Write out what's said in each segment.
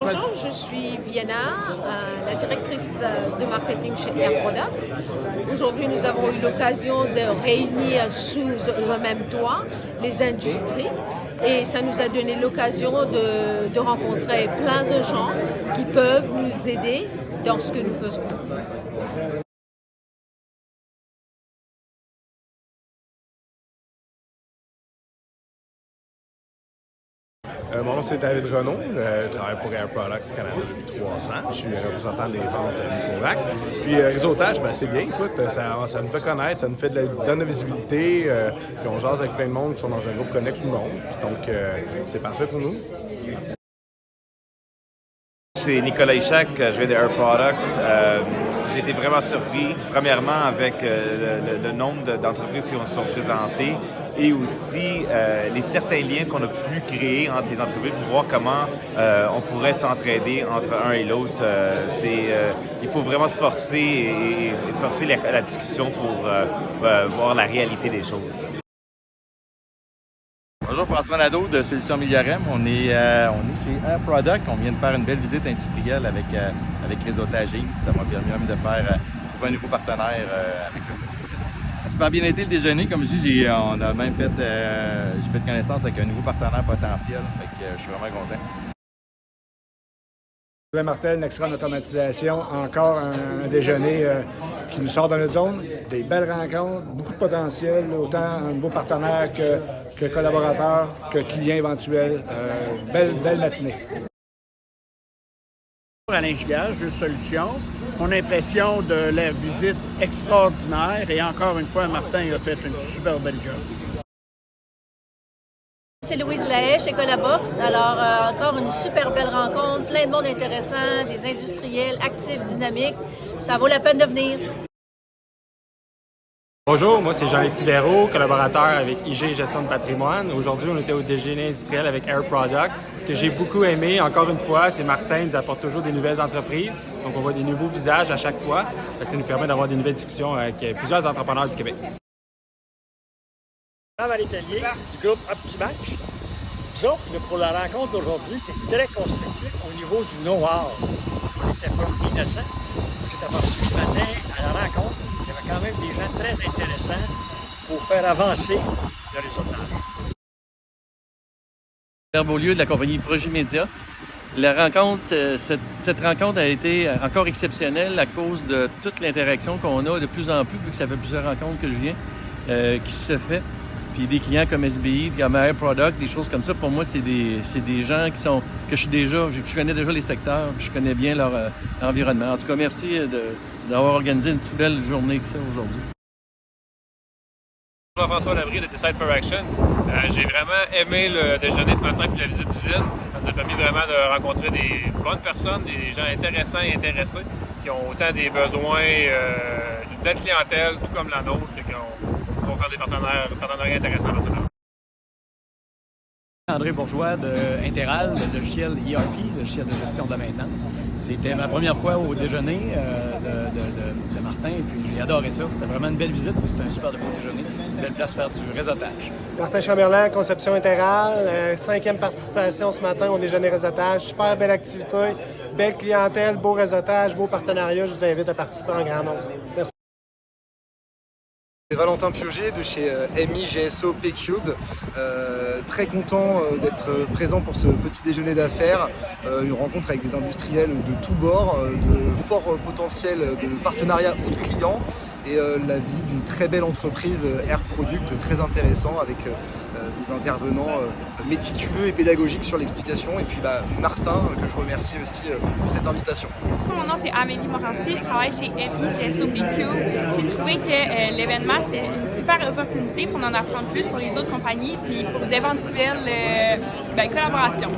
Bonjour, je suis Vienna, la directrice de marketing chez Air Product. Aujourd'hui, nous avons eu l'occasion de réunir sous le même toit les industries et ça nous a donné l'occasion de rencontrer plein de gens qui peuvent nous aider dans ce que nous faisons. Mon nom c'est David Renaud, je travaille pour Air Products Canada depuis 3 ans. Je suis représentant des ventes Microvac. Puis réseautage, c'est bien, écoute, ça nous fait connaître, ça nous fait donne de la visibilité. Puis on jase avec plein de monde qui sont dans un groupe Connex ou non. Donc c'est parfait pour nous. C'est Nicolas Ishak, je viens de Air Products. J'ai été vraiment surpris, premièrement, avec le nombre d'entreprises qui se sont présentées et aussi les certains liens qu'on a pu créer entre les entreprises pour voir comment on pourrait s'entraider entre un et l'autre. Il faut vraiment se forcer et forcer la discussion pour voir la réalité des choses. Bonjour, François Nadeau de Solutions Miliorem. On est chez Air Product. On vient de faire une belle visite industrielle avec Réseautage Yves. Ça m'a permis même de faire trouver un nouveau partenaire avec eux. Merci. Super bien été le déjeuner. Comme je dis, on a même fait, j'ai fait connaissance avec un nouveau partenaire potentiel. Fait que, je suis vraiment content. Sylvain Martel, Nextron Automatisation, encore un déjeuner qui nous sort de notre zone. Des belles rencontres, beaucoup de potentiel, autant un nouveau partenaire que collaborateur, que client éventuel. Belle matinée. Alain Gigard, Jeu de Solutions. On a l'impression de la visite extraordinaire et encore une fois, Martin a fait une super belle job. C'est Louise Lahaye chez Collabox. Alors, encore une super belle rencontre, plein de monde intéressant, des industriels actifs, dynamiques. Ça vaut la peine de venir. Bonjour, moi c'est Jean-Alexis Béraud, collaborateur avec IG Gestion de patrimoine. Aujourd'hui, on était au déjeuner industriel avec Air Product. Ce que j'ai beaucoup aimé, encore une fois, c'est Martin nous apporte toujours des nouvelles entreprises. Donc, on voit des nouveaux visages à chaque fois. Donc, ça nous permet d'avoir des nouvelles discussions avec plusieurs entrepreneurs du Québec. Valérie Tellier du groupe OptiMatch. Disons que pour la rencontre d'aujourd'hui, c'est très constructif au niveau du know-how. On n'était pas innocent. C'est aperçu ce matin à la rencontre, il y avait quand même des gens très intéressants pour faire avancer le réseautage. Pierre Beaulieu de la compagnie Projet Média. La rencontre, cette rencontre a été encore exceptionnelle à cause de toute l'interaction qu'on a de plus en plus, vu que ça fait plusieurs rencontres que je viens, qui se fait. Puis des clients comme SBI, comme Air Product, des choses comme ça, pour moi, c'est des gens que je connais déjà les secteurs, puis je connais bien leur environnement. En tout cas, merci d'avoir organisé une si belle journée que ça aujourd'hui. Jean-François Labrie de Decide for Action. J'ai vraiment aimé le déjeuner ce matin puis la visite d'usine. Ça nous a permis vraiment de rencontrer des bonnes personnes, des gens intéressants et intéressés qui ont autant des besoins d'une belle clientèle, tout comme la nôtre, et qu'on va faire des partenariats intéressants maintenant. André Bourgeois de Interal, le logiciel ERP, le logiciel de gestion de la maintenance. C'était ma première fois au déjeuner de Martin et puis j'ai adoré ça. C'était vraiment une belle visite, c'était un super beau déjeuner. Une belle place pour faire du réseautage. Martin Chamberlain, Conception Interal, 5e participation ce matin au déjeuner réseautage. Super belle activité, belle clientèle, beau réseautage, beau partenariat. Je vous invite à participer en grand nombre. Merci. C'est Valentin Piauget de chez MI GSO P-Cube. Très content d'être présent pour ce petit déjeuner d'affaires, une rencontre avec des industriels de tous bords, de forts potentiels de partenariat haut de clients et la visite d'une très belle entreprise Air Product, très intéressant avec des intervenants méticuleux et pédagogiques sur l'explication et puis Martin que je remercie aussi pour cette invitation. Mon nom c'est Amélie Morancy, je travaille chez MI GSO P-Cube. J'ai trouvé que l'événement c'était une super opportunité pour en apprendre plus sur les autres compagnies puis pour d'éventuelles collaborations.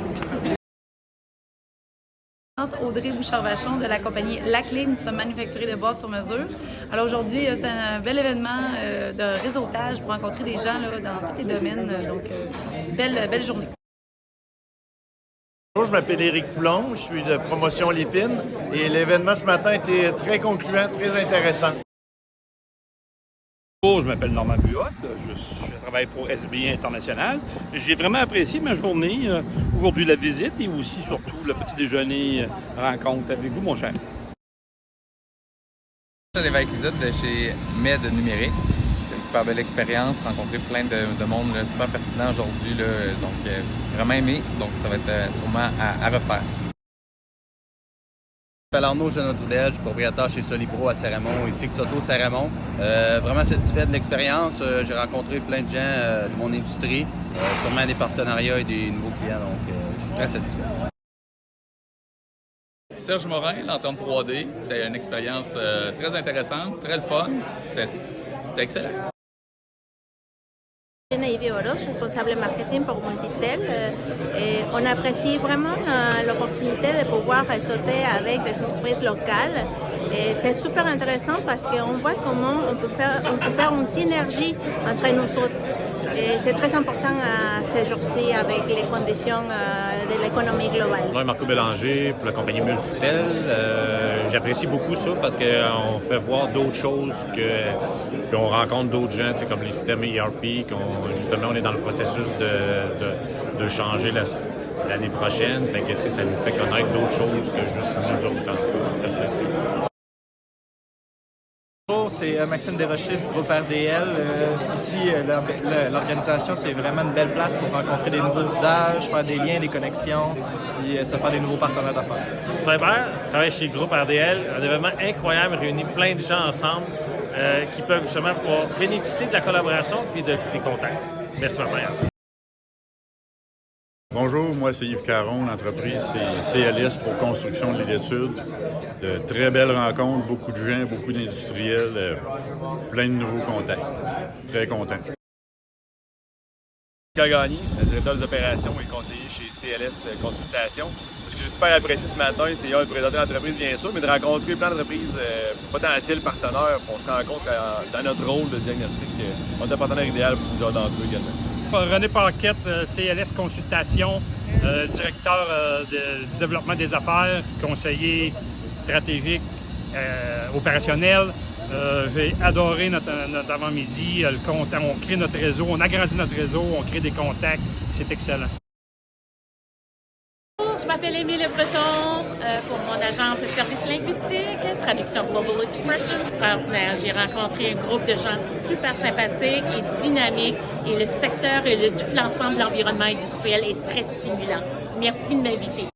Audrey Bouchard-Vachon de la compagnie Laclé, nous sommes manufacturiers de boîtes sur mesure. Alors aujourd'hui, c'est un bel événement de réseautage pour rencontrer des gens là, dans tous les domaines. Donc, belle journée. Bonjour, je m'appelle Éric Coulombe, je suis de Promotion Lépine et l'événement ce matin était très concluant, très intéressant. Je m'appelle Normand Buot, je travaille pour SBI International. J'ai vraiment apprécié ma journée, aujourd'hui la visite et aussi surtout le petit déjeuner rencontre avec vous, mon cher. L'évêque Lisotte de chez MED Numérique. C'était une super belle expérience, rencontrer plein de monde super pertinent aujourd'hui. Donc, j'ai vraiment aimé, donc ça va être sûrement à refaire. Je m'appelle Arnaud Jeannot-Trudel, je suis propriétaire chez Solipro à Saint-Raymond et Fix Auto Saint-Raymond. Vraiment satisfait de l'expérience. J'ai rencontré plein de gens de mon industrie, sûrement des partenariats et des nouveaux clients, donc je suis très satisfait. Serge Morin, l'entente 3D, c'était une expérience très intéressante, très fun, c'était excellent. Ivy Oros, responsable marketing pour Multitel. Et on apprécie vraiment l'opportunité de pouvoir sauter avec des entreprises locales. Et c'est super intéressant parce qu'on voit comment on peut faire une synergie entre nous autres. Et c'est très important ces jours-ci avec les conditions de l'économie globale. Moi, Marco Bélanger pour la compagnie Multitel. J'apprécie beaucoup ça parce qu'on fait voir d'autres choses, qu'on rencontre d'autres gens, comme les systèmes ERP, justement, on est dans le processus de changer l'année prochaine. Fait que, ça nous fait connaître d'autres choses que juste nous autres dans la perspective. Bonjour, c'est Maxime Desrochers du groupe RDL. Ici, l'organisation, c'est vraiment une belle place pour rencontrer des nouveaux visages, faire des liens, des connexions, puis se faire des nouveaux partenaires d'affaires. Weber travaille chez le groupe RDL, un événement incroyable, réunit plein de gens ensemble qui peuvent justement pouvoir bénéficier de la collaboration et des contacts. Merci, Martin. Bonjour, moi c'est Yves Caron, l'entreprise c'est CLS pour construction de l'étude. De très belles rencontres, beaucoup de gens, beaucoup d'industriels, plein de nouveaux contacts. Très content. Gagné, le directeur des opérations et conseiller chez CLS Consultation. Ce que j'ai super apprécié ce matin, c'est de présenter l'entreprise bien sûr, mais de rencontrer plein d'entreprises potentiels partenaires. On se rend compte dans notre rôle de diagnostic, on est un partenaire idéal pour plusieurs d'entre eux également. René Paquette, CLS Consultation, directeur du développement des affaires, conseiller stratégique, opérationnel. J'ai adoré notre avant-midi. On crée notre réseau, on agrandit notre réseau, on crée des contacts. C'est excellent. Je m'appelle Émile Breton pour mon agence de services linguistiques, traduction Global Expression, extraordinaire. J'ai rencontré un groupe de gens super sympathiques et dynamiques et le secteur et tout l'ensemble de l'environnement industriel est très stimulant. Merci de m'inviter.